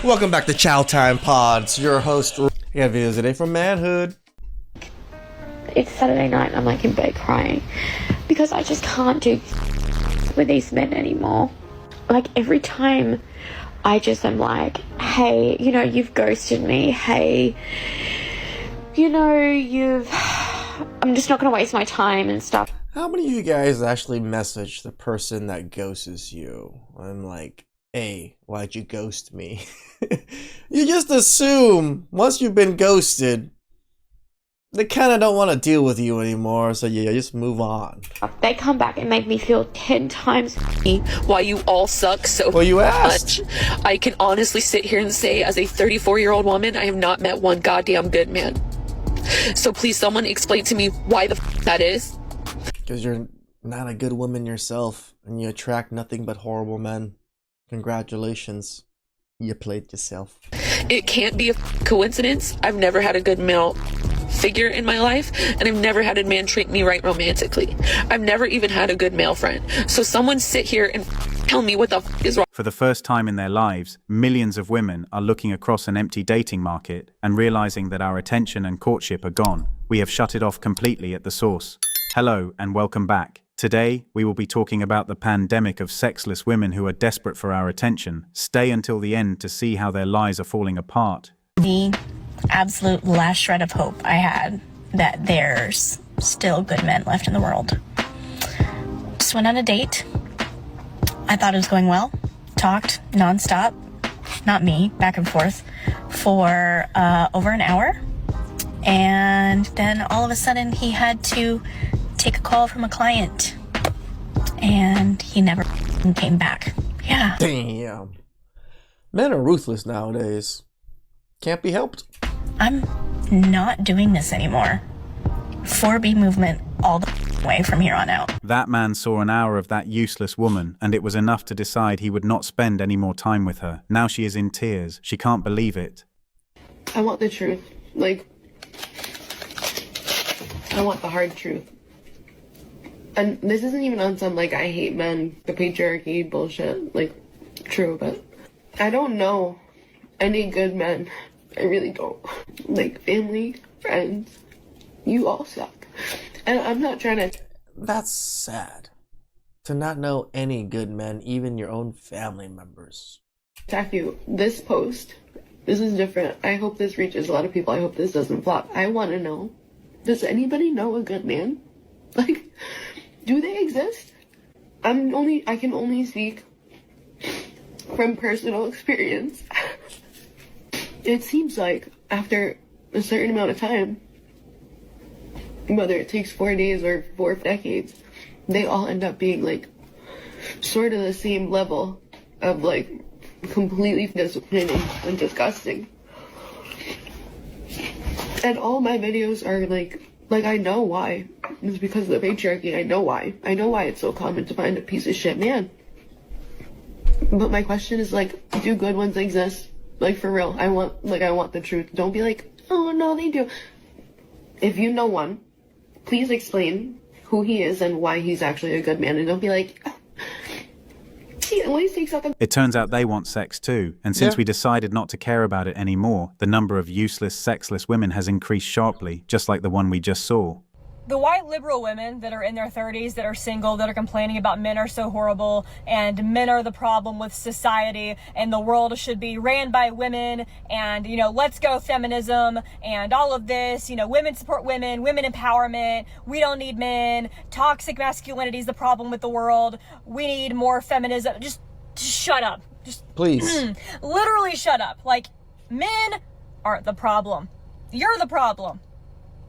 Welcome back to Chow Time Pods. Your host, I got videos today from Manhood. It's Saturday night and I'm like in bed crying because I just can't do with these men anymore. Like every time I just am like, hey, you know, you've ghosted me. Hey, you know, I'm just not going to waste my time and stuff. How many of you guys actually message the person that ghosts you? I'm like, hey, why'd you ghost me? You just assume once you've been ghosted, they kind of don't want to deal with you anymore, so yeah, just move on. They come back and make me feel 10 times why you all suck so Well, you asked. much. I can honestly sit here and say, as a 34-year-old woman, I have not met one goddamn good man. So please, someone explain to me why the that is. Because you're not a good woman yourself, and you attract nothing but horrible men. Congratulations. You played yourself. It can't be a coincidence. I've never had a good male figure in my life, and I've never had a man treat me right romantically. I've never even had a good male friend. So someone sit here and tell me what the is wrong. For the first time in their lives, millions of women are looking across an empty dating market and realizing that our attention and courtship are gone. We have shut it off completely at the source. Hello and welcome back. Today, we will be talking about the pandemic of sexless women who are desperate for our attention. Stay until the end to see how their lies are falling apart. The absolute last shred of hope I had that there's still good men left in the world. Just went on a date. I thought it was going well. Talked nonstop, not me, back and forth, for over an hour. And then all of a sudden he had to take a call from a client. And he never came back. Yeah. Damn. Men are ruthless nowadays. Can't be helped. I'm not doing this anymore. 4B movement all the way from here on out. That man saw an hour of that useless woman, and it was enough to decide he would not spend any more time with her. Now she is in tears. She can't believe it. I want the truth. Like, I want the hard truth. And this isn't even on some, like, I hate men, the patriarchy bullshit. Like, true, but I don't know any good men. I really don't. Like, family, friends, you all suck. And I'm not trying to... That's sad. To not know any good men, even your own family members. attack you. This post, this is different. I hope this reaches a lot of people. I hope this doesn't flop. I want to know, does anybody know a good man? Like, do they exist? I can only speak from personal experience. It seems like after a certain amount of time, whether it takes 4 days or 4 decades, they all end up being like sort of the same level of like completely disappointing and disgusting. And all my videos are like I know why. It's because of the patriarchy. I know why. I know why it's so common to find a piece of shit man. But my question is like, do good ones exist? Like, for real. I want the truth. Don't be like, oh no, they do. If you know one, please explain who he is and why he's actually a good man. And don't be like, oh, he always takes out the... It turns out they want sex too, and since we decided not to care about it anymore, the number of useless, sexless women has increased sharply, just like the one we just saw. The white liberal women that are in their 30s, that are single, that are complaining about men are so horrible and men are the problem with society and the world should be ran by women and, you know, let's go feminism and all of this, you know, women support women, women empowerment, we don't need men, toxic masculinity is the problem with the world, we need more feminism. Just shut up. Just please. Literally shut up. Like, men aren't the problem. You're the problem.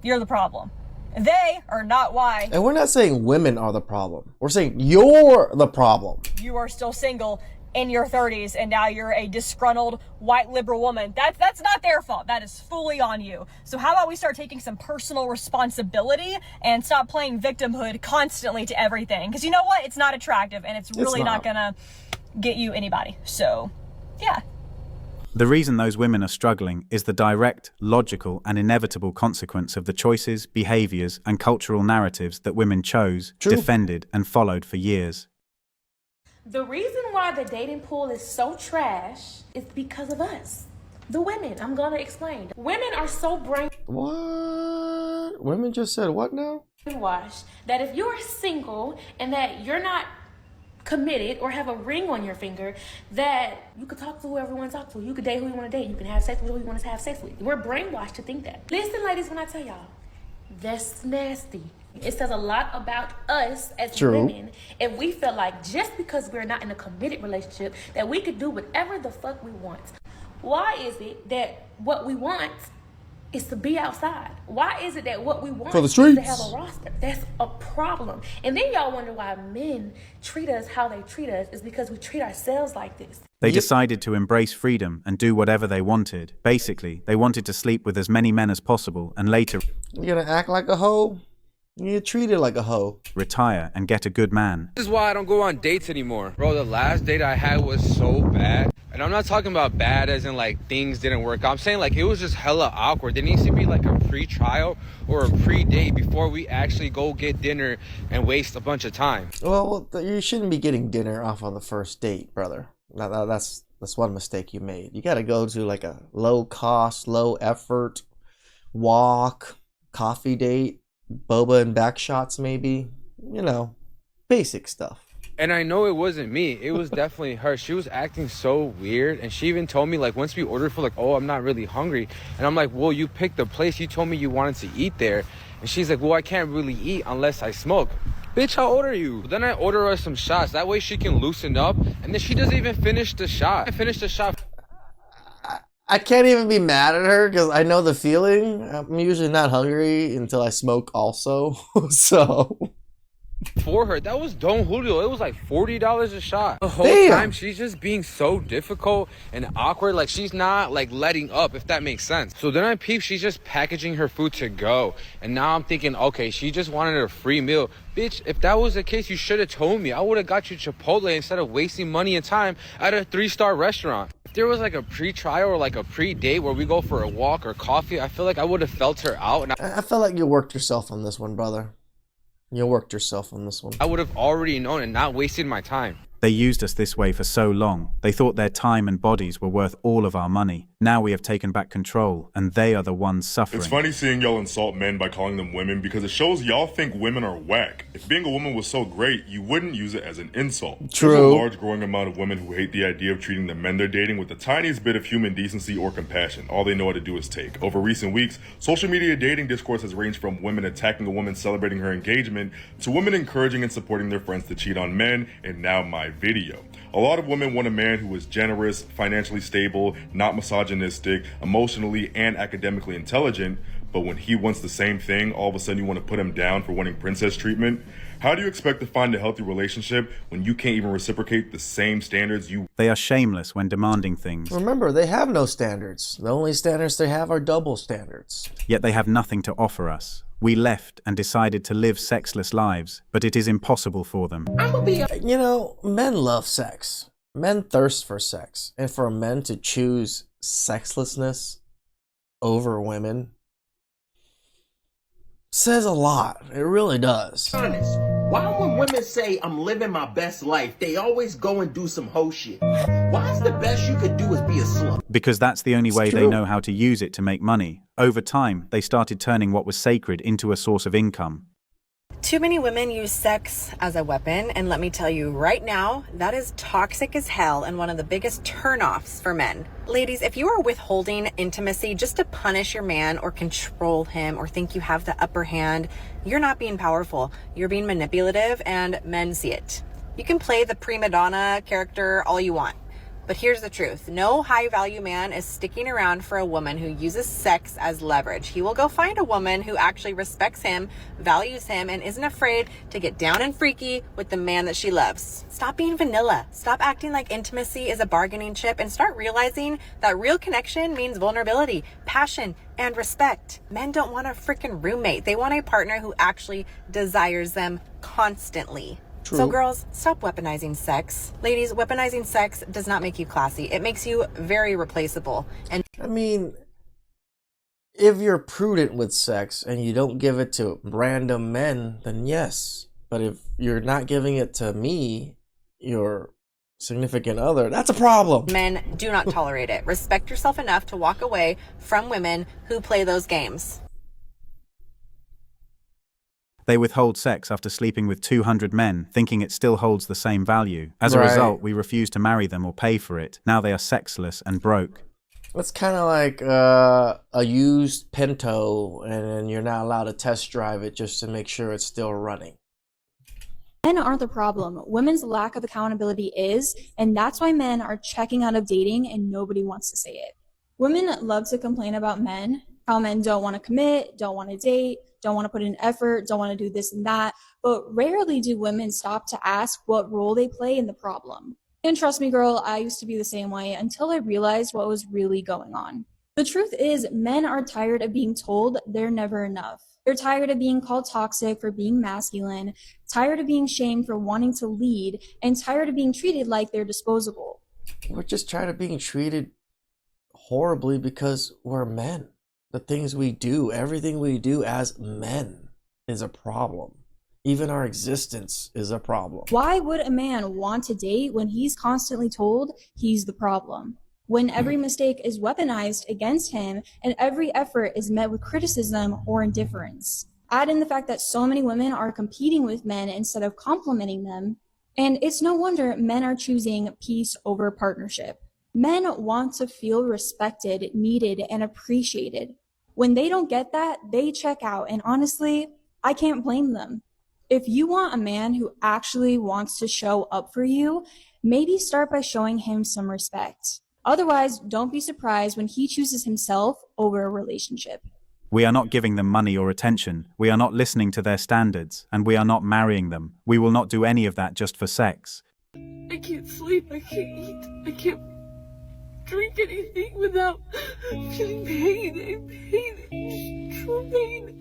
You're the problem. They are not why. And we're not saying women are the problem. We're saying you're the problem. You are still single in your 30s and now you're a disgruntled white liberal woman. That's not their fault. That is fully on you. So how about we start taking some personal responsibility and stop playing victimhood constantly to everything? Because you know what? It's not attractive and it's really not gonna get you anybody. So, yeah. The reason those women are struggling is the direct, logical, and inevitable consequence of the choices, behaviors, and cultural narratives that women chose, defended, and followed for years. The reason why the dating pool is so trash is because of us, the women. I'm gonna explain. Women are so What? Women just said what now? brainwashed that if you're single and that you're not committed or have a ring on your finger, that you could talk to whoever you want to talk to. You could date who you want to date. You can have sex with who you want to have sex with. We're brainwashed to think that. Listen, ladies, when I tell y'all, that's nasty. It says a lot about us as women if we feel like just because we're not in a committed relationship that we could do whatever the fuck we want. Why is it that what we want is to be outside? Why is it that what we want For the is streets. to have a roster? That's a problem. And then y'all wonder why men treat us how they treat us is because we treat ourselves like this. They decided to embrace freedom and do whatever they wanted. Basically, they wanted to sleep with as many men as possible and later You're gonna act like a hoe? You get treated like a hoe. retire and get a good man. This is why I don't go on dates anymore. Bro, the last date I had was so bad. And I'm not talking about bad as in like things didn't work out. I'm saying like it was just hella awkward. There needs to be like a pre-trial or a pre-date before we actually go get dinner and waste a bunch of time. Well, you shouldn't be getting dinner off on the first date, brother. That's one mistake you made. You gotta go to like a low cost, low effort walk, coffee date, boba and back shots maybe. You know, basic stuff. And I know it wasn't me. It was definitely her. She was acting so weird. And she even told me, like, once we ordered for, like, oh, I'm not really hungry. And I'm like, well, you picked the place. You told me you wanted to eat there. And she's like, well, I can't really eat unless I smoke. Bitch, how old are you? Then I order her some shots. That way she can loosen up. And then she doesn't even finish the shot. I finished the shot. I can't even be mad at her because I know the feeling. I'm usually not hungry until I smoke also. So... for her. That was Don Julio. It was like $40 a shot. The whole time she's just being so difficult and awkward. Like she's not like letting up, if that makes sense. So then I peep, she's just packaging her food to go. And now I'm thinking, okay, she just wanted a free meal. Bitch, if that was the case, you should have told me. I would have got you Chipotle instead of wasting money and time at a 3-star restaurant. If there was like a pre-trial or like a pre-date where we go for a walk or coffee, I feel like I would have felt her out. And I feel like you worked yourself on this one, brother. You worked yourself on this one. I would have already known and not wasted my time. They used us this way for so long. They thought their time and bodies were worth all of our money. Now we have taken back control, and they are the ones suffering. It's funny seeing y'all insult men by calling them women because it shows y'all think women are whack. If being a woman was so great, you wouldn't use it as an insult. True. There's a large growing amount of women who hate the idea of treating the men they're dating with the tiniest bit of human decency or compassion. All they know how to do is take. Over recent weeks, social media dating discourse has ranged from women attacking a woman celebrating her engagement to women encouraging and supporting their friends to cheat on men, and now my video. A lot of women want a man who is generous, financially stable, not misogynistic, emotionally and academically intelligent, but when he wants the same thing, all of a sudden you want to put him down for wanting princess treatment? How do you expect to find a healthy relationship when you can't even reciprocate the same standards you... They are shameless when demanding things. Remember, they have no standards. The only standards they have are double standards. Yet they have nothing to offer us. We left and decided to live sexless lives, but it is impossible for them. You know, men love sex. Men thirst for sex. And for men to choose sexlessness over women says a lot. It really does. Honest, why when women say I'm living my best life, they always go and do some hoe shit? Why is the best you could do is be a slut? Because that's the only way they true. know how to use it to make money. Over time, they started turning what was sacred into a source of income. Too many women use sex as a weapon, and let me tell you right now, that is toxic as hell and one of the biggest turnoffs for men. Ladies, if you are withholding intimacy just to punish your man or control him or think you have the upper hand, you're not being powerful. You're being manipulative, and men see it. You can play the prima donna character all you want. But here's the truth. No high-value man is sticking around for a woman who uses sex as leverage. He will go find a woman who actually respects him, values him, and isn't afraid to get down and freaky with the man that she loves. Stop being vanilla. Stop acting like intimacy is a bargaining chip and start realizing that real connection means vulnerability, passion, and respect. Men don't want a freaking roommate. They want a partner who actually desires them constantly. True. So girls, stop weaponizing sex. Ladies, weaponizing sex does not make you classy. It makes you very replaceable. And I mean, if you're prudent with sex and you don't give it to random men, then yes. But if you're not giving it to me, your significant other, that's a problem. Men do not tolerate it. Respect yourself enough to walk away from women who play those games. They withhold sex after sleeping with 200 men, thinking it still holds the same value. As a Right. result, we refuse to marry them or pay for it. Now they are sexless and broke. It's kind of like a used Pinto, and you're not allowed to test drive it just to make sure it's still running. Men aren't the problem. Women's lack of accountability is, and that's why men are checking out of dating and nobody wants to say it. Women love to complain about men, how men don't want to commit, don't want to date, don't want to put in effort, don't want to do this and that, but rarely do women stop to ask what role they play in the problem. And trust me, girl, I used to be the same way until I realized what was really going on. The truth is, men are tired of being told they're never enough. They're tired of being called toxic for being masculine, tired of being shamed for wanting to lead, and tired of being treated like they're disposable. We're just tired of being treated horribly because we're men. The things we do, everything we do as men is a problem. Even our existence is a problem. Why would a man want to date when he's constantly told he's the problem? When every mistake is weaponized against him and every effort is met with criticism or indifference. Add in the fact that so many women are competing with men instead of complimenting them, and it's no wonder men are choosing peace over partnership. Men want to feel respected, needed, and appreciated. When they don't get that, they check out, and honestly, I can't blame them. If you want a man who actually wants to show up for you, maybe start by showing him some respect. Otherwise, don't be surprised when he chooses himself over a relationship. We are not giving them money or attention. We are not listening to their standards, and we are not marrying them. We will not do any of that just for sex. I can't sleep, I can't eat, I can't drink anything without feeling pain and pain, true pain.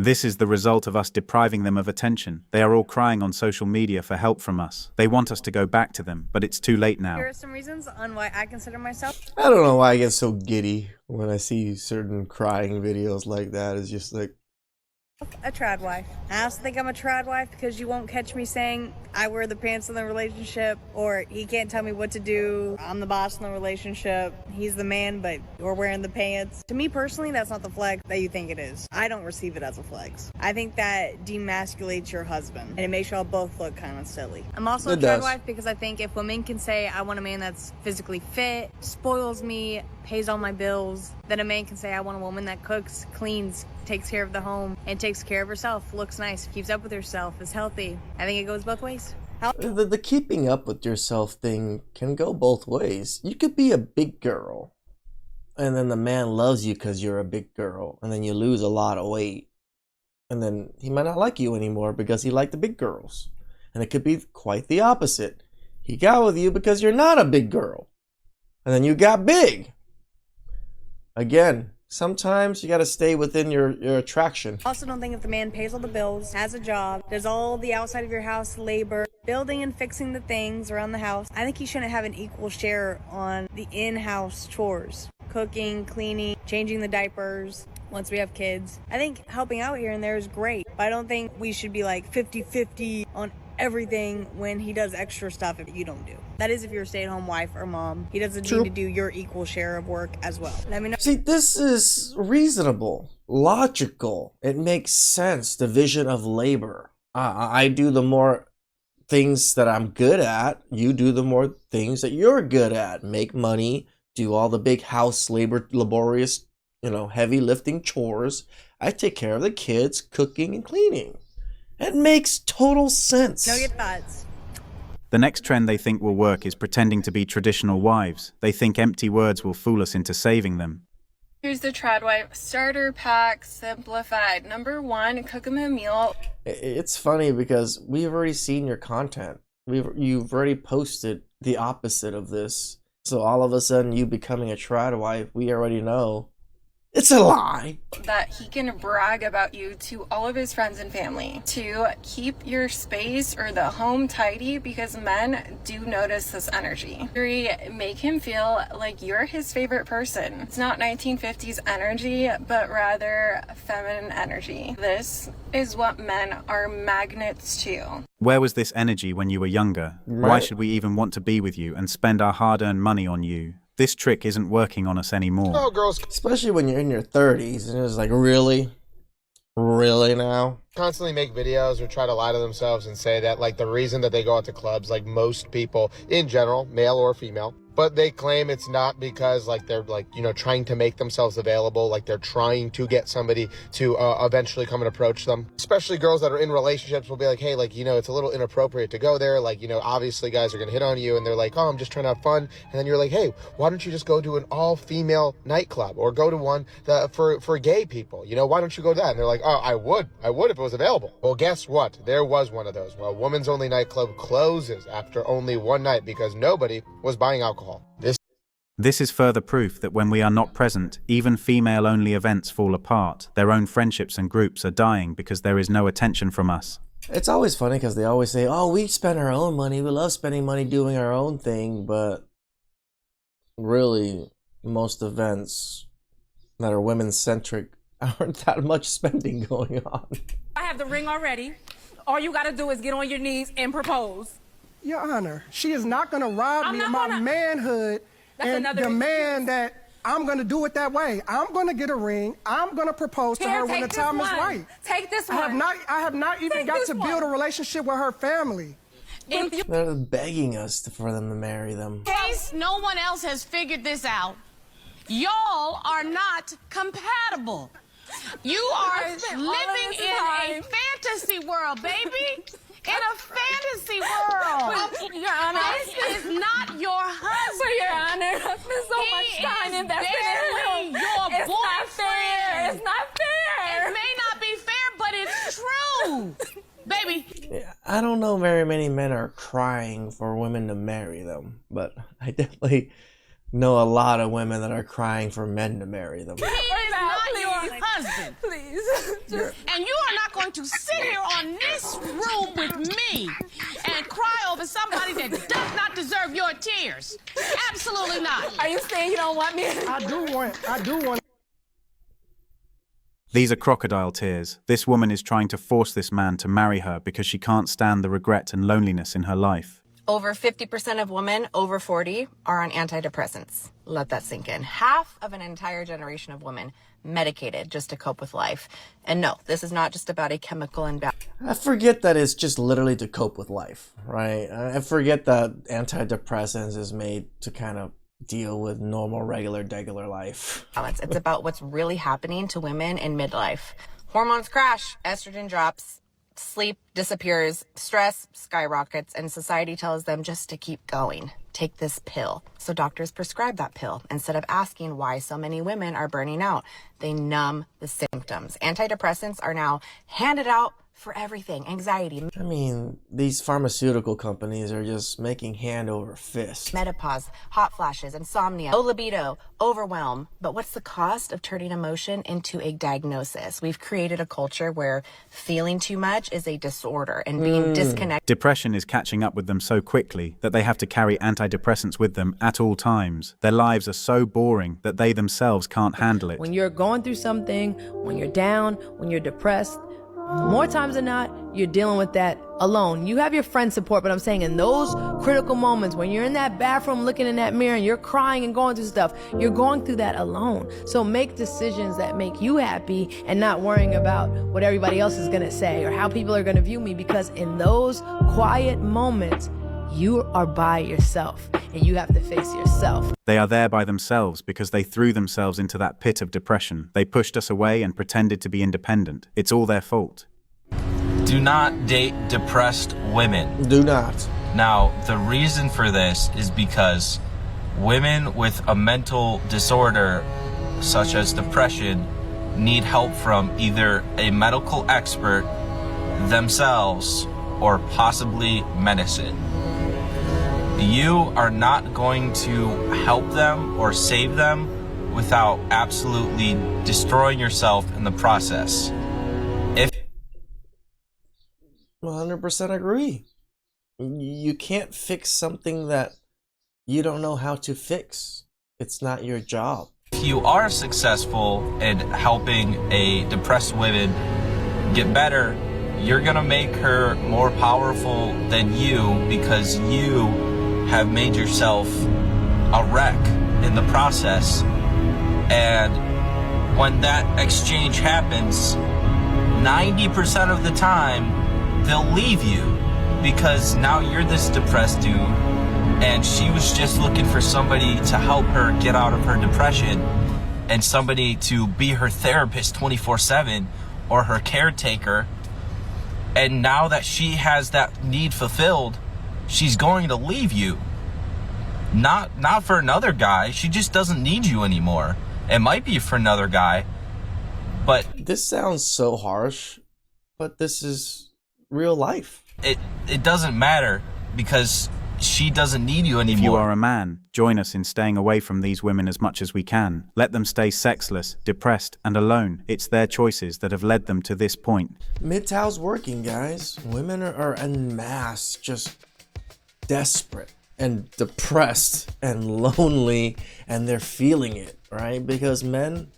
This is the result of us depriving them of attention. They are all crying on social media for help from us. They want us to go back to them, but it's too late now. Here are some reasons on why I consider myself I don't know why I get so giddy when I see certain crying videos like that. It's just like, a trad wife. I also think I'm a trad wife because you won't catch me saying I wear the pants in the relationship, or he can't tell me what to do. I'm the boss in the relationship. He's the man, but you're wearing the pants. To me personally, that's not the flex that you think it is. I don't receive it as a flex. I think that demasculates your husband, and it makes y'all both look kind of silly. I'm also a trad wife because I think if women can say I want a man that's physically fit, spoils me, pays all my bills, then a man can say I want a woman that cooks, cleans, takes care of the home, and takes care of herself, looks nice, keeps up with herself, is healthy. I think it goes both ways. the keeping up with yourself thing can go both ways. You could be a big girl, and then the man loves you because you're a big girl, and then you lose a lot of weight, and then he might not like you anymore because he liked the big girls. And it could be quite the opposite. He got with you because you're not a big girl, and then you got big. Again, sometimes you got to stay within your attraction. I also don't think if the man pays all the bills, has a job, does all the outside of your house labor, building and fixing the things around the house, I think he shouldn't have an equal share on the in-house chores. Cooking, cleaning, changing the diapers once we have kids. I think helping out here and there is great, but I don't think we should be like 50-50 on everything when he does extra stuff if you don't do. That is if you're a stay-at-home wife or mom. He doesn't True. need to do your equal share of work as well. Let me know. See, this is reasonable, logical. It makes sense. Division of labor. I do the more things that I'm good at. You do the more things that you're good at. Make money, do all the big house laborious, heavy lifting chores. I take care of the kids, cooking and cleaning. It makes total sense. Know your thoughts. The next trend they think will work is pretending to be traditional wives. They think empty words will fool us into saving them. Here's the trad wife starter pack simplified. Number 1, cook them a meal. It's funny because we've already seen your content. You've already posted the opposite of this. So all of a sudden you becoming a trad wife, we already know It's a lie. That he can brag about you to all of his friends and family. To keep your space or the home tidy, because men do notice this energy. 3, make him feel like you're his favorite person. It's not 1950s energy, but rather feminine energy. This is what men are magnets to. Where was this energy when you were younger? Right. Why should we even want to be with you and spend our hard-earned money on you? This trick isn't working on us anymore. Oh, girls Especially when you're in your 30s and it's like, really? Really now? constantly make videos or try to lie to themselves and say that, like, the reason that they go out to clubs, like most people in general, male or female, but they claim it's not because, like, they're, like, you know, trying to make themselves available, like they're trying to get somebody to eventually come and approach them. Especially girls that are in relationships will be like, hey, like, you know, it's a little inappropriate to go there, like, you know, obviously guys are gonna hit on you, and they're like, oh, I'm just trying to have fun. And then you're like, hey, why don't you just go to an all-female nightclub, or go to one that for gay people, you know, why don't you go to that? And they're like, oh, I would if it was available. Well, guess what? There was one of those. Well, women's only nightclub closes after only one night because nobody was buying alcohol. This is further proof that when we are not present, even female-only events fall apart. Their own friendships and groups are dying because there is no attention from us. It's always funny because they always say, oh, we spend our own money. We love spending money doing our own thing. But really, most events that are women-centric aren't that much spending going on. I have the ring already. All you gotta do is get on your knees and propose. Your Honor, she is not going to rob me of my manhood and demand that I'm going to do it that way. I'm going to get a ring. I'm going to propose to her when the time is right. Take this one. I have not even got to build a relationship with her family. They're begging us for them to marry them. In case no one else has figured this out, y'all are not compatible. You are living in a fantasy world, baby. In a fantasy world. Your Honor, this is not your husband. Your Honor, I spent so much time invested in him. Your It's not fair. It's not fair. It may not be fair, but it's true. Baby. I don't know very many men are crying for women to marry them, but I definitely know a lot of women that are crying for men to marry them. He is not your husband. Please. And you are not going to sit here on this room with me and cry over somebody that does not deserve your tears. Absolutely not. Are you saying you don't want me? I do want. These are crocodile tears. This woman is trying to force this man to marry her because she can't stand the regret and loneliness in her life. Over 50% of women over 40 are on antidepressants. Let that sink in. Half of an entire generation of women medicated just to cope with life. And no, this is not just about a chemical imbalance. I forget that it's just literally to cope with life, right? I forget that antidepressants is made to kind of deal with normal, regular life. It's about what's really happening to women in midlife. Hormones crash, estrogen drops, sleep disappears, stress skyrockets, and society tells them just to keep going. Take this pill. So doctors prescribe that pill instead of asking why so many women are burning out. They numb the symptoms. Antidepressants are now handed out for everything. Anxiety. I mean, these pharmaceutical companies are just making hand over fist. Menopause, hot flashes, insomnia, low libido, overwhelm. But what's the cost of turning emotion into a diagnosis? We've created a culture where feeling too much is a disorder and being disconnected. Depression is catching up with them so quickly that they have to carry antidepressants with them at all times. Their lives are so boring that they themselves can't handle it. When you're going through something, when you're down, when you're depressed, more times than not, you're dealing with that alone. You have your friend support, but I'm saying in those critical moments when you're in that bathroom looking in that mirror and you're crying and going through stuff, you're going through that alone. So make decisions that make you happy and not worrying about what everybody else is going to say or how people are going to view me, because in those quiet moments, you are by yourself and you have to face yourself. They are there by themselves because they threw themselves into that pit of depression. They pushed us away and pretended to be independent. It's all their fault. Do not date depressed women. Do not. Now, the reason for this is because women with a mental disorder, such as depression, need help from either a medical expert, themselves, or possibly medicine. You are not going to help them or save them without absolutely destroying yourself in the process. If 100% agree. You can't fix something that you don't know how to fix. It's not your job. If you are successful in helping a depressed woman get better, you're gonna make her more powerful than you because you have made yourself a wreck in the process. And when that exchange happens, 90% of the time, they'll leave you because now you're this depressed dude and she was just looking for somebody to help her get out of her depression and somebody to be her therapist 24/7 or her caretaker. And now that she has that need fulfilled, she's going to leave you. Not for another guy. She just doesn't need you anymore. It might be for another guy, but this sounds so harsh, but this is real life. It doesn't matter because she doesn't need you anymore. If you are a man, join us in staying away from these women as much as we can. Let them stay sexless, depressed, and alone. It's their choices that have led them to this point. MGTOW's working, guys. Women are en masse just desperate and depressed and lonely, and they're feeling it, right? Because men,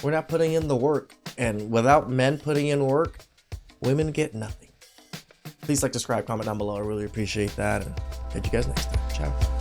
we're not putting in the work. And without men putting in work, women get nothing. Please like, subscribe, comment down below. I really appreciate that. And catch you guys next time. Ciao.